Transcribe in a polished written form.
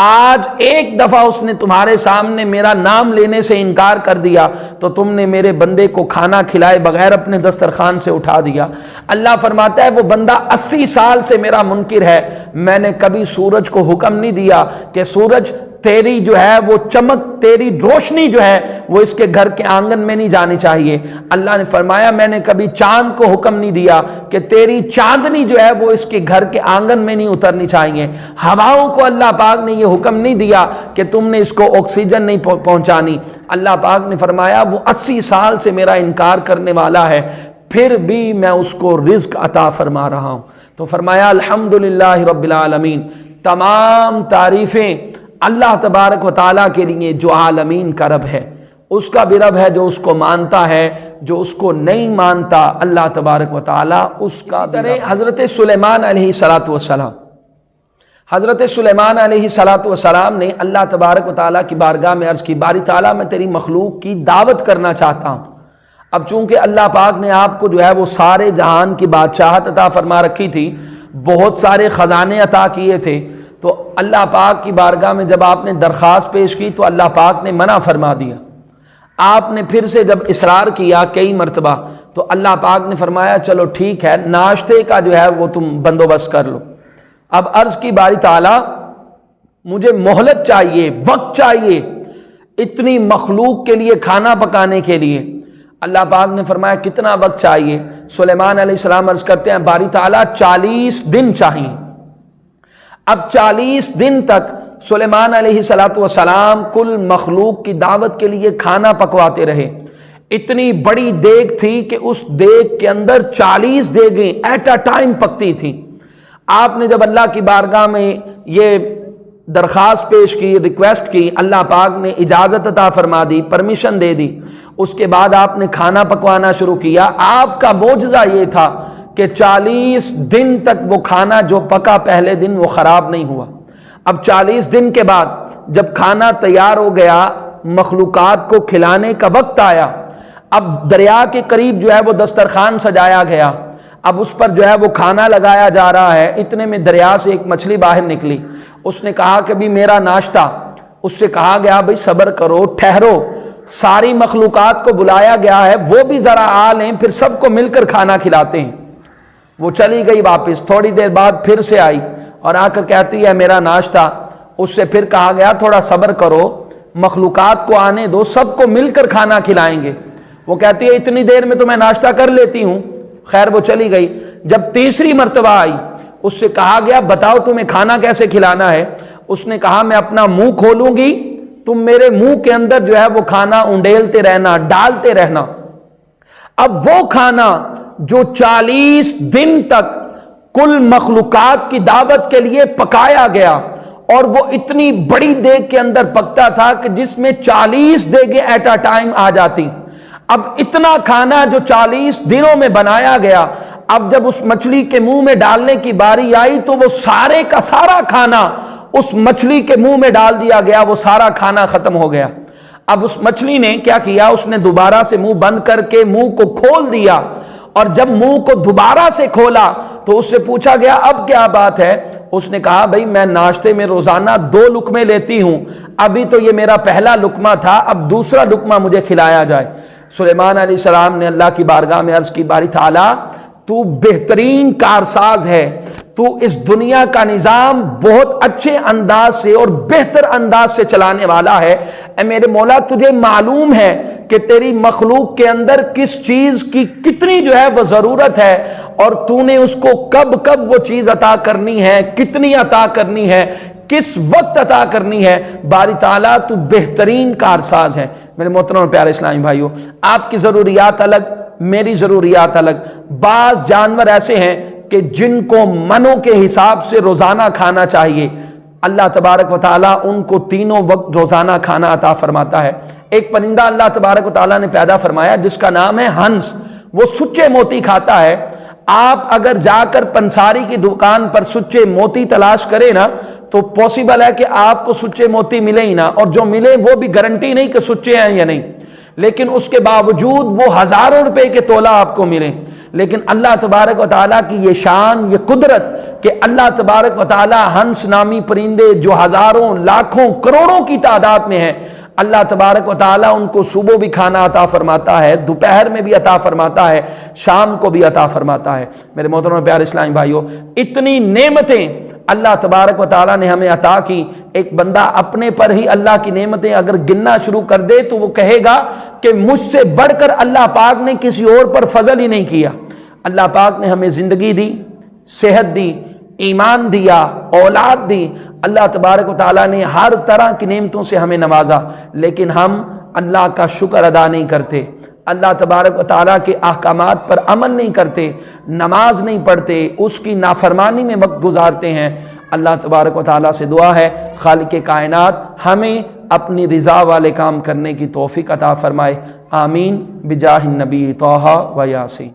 آج ایک دفعہ اس نے تمہارے سامنے میرا نام لینے سے انکار کر دیا تو تم نے میرے بندے کو کھانا کھلائے بغیر اپنے دسترخوان سے اٹھا دیا۔ اللہ فرماتا ہے وہ بندہ 80 سال سے میرا منکر ہے، میں نے کبھی سورج کو حکم نہیں دیا کہ سورج تیری جو ہے وہ چمک، تیری روشنی جو ہے وہ اس کے گھر کے آنگن میں نہیں جانی چاہیے۔ اللہ نے فرمایا میں نے کبھی چاند کو حکم نہیں دیا کہ تیری چاندنی جو ہے وہ اس کے گھر کے آنگن میں نہیں اترنی چاہیے۔ ہواؤں کو اللہ پاک نے یہ حکم نہیں دیا کہ تم نے اس کو آکسیجن نہیں پہنچانی۔ اللہ پاک نے فرمایا وہ 80 سال سے میرا انکار کرنے والا ہے، پھر بھی میں اس کو رزق عطا فرما رہا ہوں۔ تو فرمایا الحمدللہ رب العالمین، تمام تعریفیں اللہ تبارک و تعالیٰ کے لیے جو عالمین کا رب ہے، اس کا بھی رب ہے جو اس کو مانتا ہے، جو اس کو نہیں مانتا اللہ تبارک و تعالیٰ اس کا بھی رب۔ حضرت سلیمان علیہ السلام، حضرت سلیمان علیہ السلام نے اللہ تبارک و تعالیٰ کی بارگاہ میں عرض کی، باری تعالیٰ میں تیری مخلوق کی دعوت کرنا چاہتا ہوں۔ اب چونکہ اللہ پاک نے آپ کو جو ہے وہ سارے جہان کی بادشاہت عطا فرما رکھی تھی، بہت سارے خزانے عطا کیے تھے، تو اللہ پاک کی بارگاہ میں جب آپ نے درخواست پیش کی تو اللہ پاک نے منع فرما دیا۔ آپ نے پھر سے جب اصرار کیا کئی مرتبہ تو اللہ پاک نے فرمایا چلو ٹھیک ہے، ناشتے کا جو ہے وہ تم بندوبست کر لو۔ اب عرض کی باری تعالیٰ مجھے مہلت چاہیے، وقت چاہیے اتنی مخلوق کے لیے کھانا پکانے کے لیے۔ اللہ پاک نے فرمایا کتنا وقت چاہیے؟ سلیمان علیہ السلام عرض کرتے ہیں باری تعالیٰ 40 دن چاہیے۔ اب 40 دن تک سلیمان علیہ السلام کل مخلوق کی دعوت کے لیے کھانا پکواتے رہے۔ اتنی بڑی دیگ تھی کہ اس دیگ کے اندر 40 دیگیں ایٹ اے ٹائم پکتی تھیں۔ آپ نے جب اللہ کی بارگاہ میں یہ درخواست پیش کی، ریکویسٹ کی، اللہ پاک نے اجازت عطا فرما دی، پرمیشن دے دی۔ اس کے بعد آپ نے کھانا پکوانا شروع کیا۔ آپ کا معجزہ یہ تھا کہ 40 دن تک وہ کھانا جو پکا پہلے دن وہ خراب نہیں ہوا۔ اب 40 دن کے بعد جب کھانا تیار ہو گیا، مخلوقات کو کھلانے کا وقت آیا، اب دریا کے قریب جو ہے وہ دسترخوان سجایا گیا، اب اس پر جو ہے وہ کھانا لگایا جا رہا ہے۔ اتنے میں دریا سے ایک مچھلی باہر نکلی، اس نے کہا کہ بھی میرا ناشتہ۔ اس سے کہا گیا بھئی صبر کرو، ٹھہرو، ساری مخلوقات کو بلایا گیا ہے، وہ بھی ذرا آ لیں، پھر سب کو مل کر کھانا کھلاتے ہیں۔ وہ چلی گئی واپس، تھوڑی دیر بعد پھر سے آئی اور آ کر کہتی ہے میرا ناشتہ۔ اس سے پھر کہا گیا تھوڑا صبر کرو، مخلوقات کو آنے دو، سب کو مل کر کھانا کھلائیں گے۔ وہ کہتی ہے اتنی دیر میں تو میں ناشتہ کر لیتی ہوں۔ خیر وہ چلی گئی۔ جب تیسری مرتبہ آئی، اس سے کہا گیا بتاؤ تمہیں کھانا کیسے کھلانا ہے؟ اس نے کہا میں اپنا منہ کھولوں گی، تم میرے منہ کے اندر جو ہے وہ کھانا انڈیلتے رہنا، ڈالتے رہنا۔ اب وہ کھانا جو 40 دن تک کل مخلوقات کی دعوت کے لیے پکایا گیا، اور وہ اتنی بڑی دیگ کے اندر پکتا تھا کہ جس میں 40 دیگیں ایٹ اے ٹائم آ جاتی۔ اب اتنا کھانا جو 40 دنوں میں بنایا گیا، اب جب اس مچھلی کے منہ میں ڈالنے کی باری آئی تو وہ سارے کا سارا کھانا اس مچھلی کے منہ میں ڈال دیا گیا، وہ سارا کھانا ختم ہو گیا۔ اب اس مچھلی نے کیا کیا؟ اس نے دوبارہ سے منہ بند کر کے منہ کو کھول دیا، اور جب منہ کو دوبارہ سے کھولا تو اس سے پوچھا گیا اب کیا بات ہے؟ اس نے کہا بھئی میں ناشتے میں روزانہ 2 لقمے لیتی ہوں، ابھی تو یہ میرا پہلا لقمہ تھا، اب دوسرا لقمہ مجھے کھلایا جائے۔ سلیمان علیہ السلام نے اللہ کی بارگاہ میں عرض کی باری تعالیٰ تو بہترین کارساز ہے، تو اس دنیا کا نظام بہت اچھے انداز سے اور بہتر انداز سے چلانے والا ہے۔ اے میرے مولا تجھے معلوم ہے کہ تیری مخلوق کے اندر کس چیز کی کتنی جو ہے وہ ضرورت ہے، اور تو نے اس کو کب کب وہ چیز عطا کرنی ہے، کتنی عطا کرنی ہے، کس وقت عطا کرنی ہے۔ باری تعالیٰ تو بہترین کارساز ہے۔ میرے محترم اور پیارے اسلامی بھائیوں، آپ کی ضروریات الگ، میری ضروریات الگ۔ بعض جانور ایسے ہیں کہ جن کو منوں کے حساب سے روزانہ کھانا چاہیے، اللہ تبارک و تعالیٰ ان کو تینوں وقت روزانہ کھانا عطا فرماتا ہے۔ ایک پرندہ اللہ تبارک و تعالیٰ نے پیدا فرمایا جس کا نام ہے ہنس، وہ سچے موتی کھاتا ہے۔ آپ اگر جا کر پنساری کی دکان پر سچے موتی تلاش کریں نا تو پاسبل ہے کہ آپ کو سچے موتی ملے ہی نہ، اور جو ملے وہ بھی گارنٹی نہیں کہ سچے ہیں یا نہیں۔ لیکن اس کے باوجود وہ ہزاروں روپے کے تولہ آپ کو ملیں، لیکن اللہ تبارک و تعالیٰ کی یہ شان، یہ قدرت کہ اللہ تبارک و تعالیٰ ہنس نامی پرندے جو ہزاروں لاکھوں کروڑوں کی تعداد میں ہیں، اللہ تبارک و تعالیٰ ان کو صبح بھی کھانا عطا فرماتا ہے، دوپہر میں بھی عطا فرماتا ہے، شام کو بھی عطا فرماتا ہے۔ میرے محترم پیارے اسلامی بھائیوں، اتنی نعمتیں اللہ تبارک و تعالیٰ نے ہمیں عطا کی۔ ایک بندہ اپنے پر ہی اللہ کی نعمتیں اگر گننا شروع کر دے تو وہ کہے گا کہ مجھ سے بڑھ کر اللہ پاک نے کسی اور پر فضل ہی نہیں کیا۔ اللہ پاک نے ہمیں زندگی دی، صحت دی، ایمان دیا، اولاد دی، اللہ تبارک و تعالیٰ نے ہر طرح کی نعمتوں سے ہمیں نوازا، لیکن ہم اللہ کا شکر ادا نہیں کرتے، اللہ تبارک و تعالیٰ کے احکامات پر عمل نہیں کرتے، نماز نہیں پڑھتے، اس کی نافرمانی میں وقت گزارتے ہیں۔ اللہ تبارک و تعالیٰ سے دعا ہے خالق کائنات ہمیں اپنی رضا والے کام کرنے کی توفیق عطا فرمائے، آمین بجاہ النبی طٰہٰ و یاسین۔